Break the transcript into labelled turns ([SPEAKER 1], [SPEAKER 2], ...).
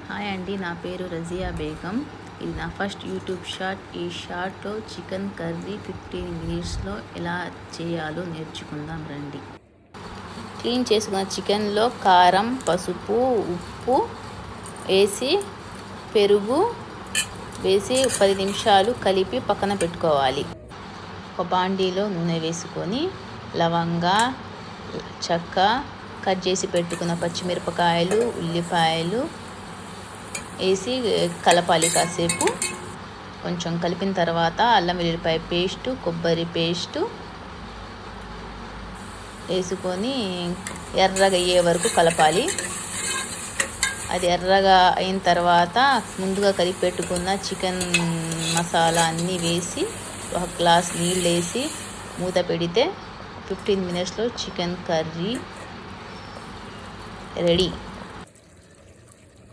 [SPEAKER 1] Hi అండి, నా పేరు రజియా బేగం. ఇది నా ఫస్ట్ యూట్యూబ్ షార్ట్. ఈ షార్ట్లో చికెన్ కర్రీ 15 మినిట్స్లో ఎలా చేయాలో నేర్చుకుందాం రండి. క్లీన్ చేసుకున్న చికెన్లో కారం, పసుపు, ఉప్పు వేసి పెరుగు వేసి 10 నిమిషాలు కలిపి పక్కన పెట్టుకోవాలి. ఒక బాండీలో నూనె వేసుకొని లవంగా, చెక్క, కట్ చేసి పెట్టుకున్న పచ్చిమిరపకాయలు, ఉల్లిపాయలు వేసి కలపాలి. కాసేపు కొంచెం కలిపిన తర్వాత అల్లం వెల్లుల్లిపాయ పేస్టు, కొబ్బరి పేస్టు వేసుకొని ఎర్రగా అయ్యే వరకు కలపాలి. అది ఎర్రగా అయిన తర్వాత ముందుగా కలిపి పెట్టుకున్న చికెన్ మసాలా అన్నీ వేసి ఒక గ్లాస్ నీళ్ళు వేసి మూత పెడితే 15 మినిట్స్లో చికెన్ కర్రీ రెడీ.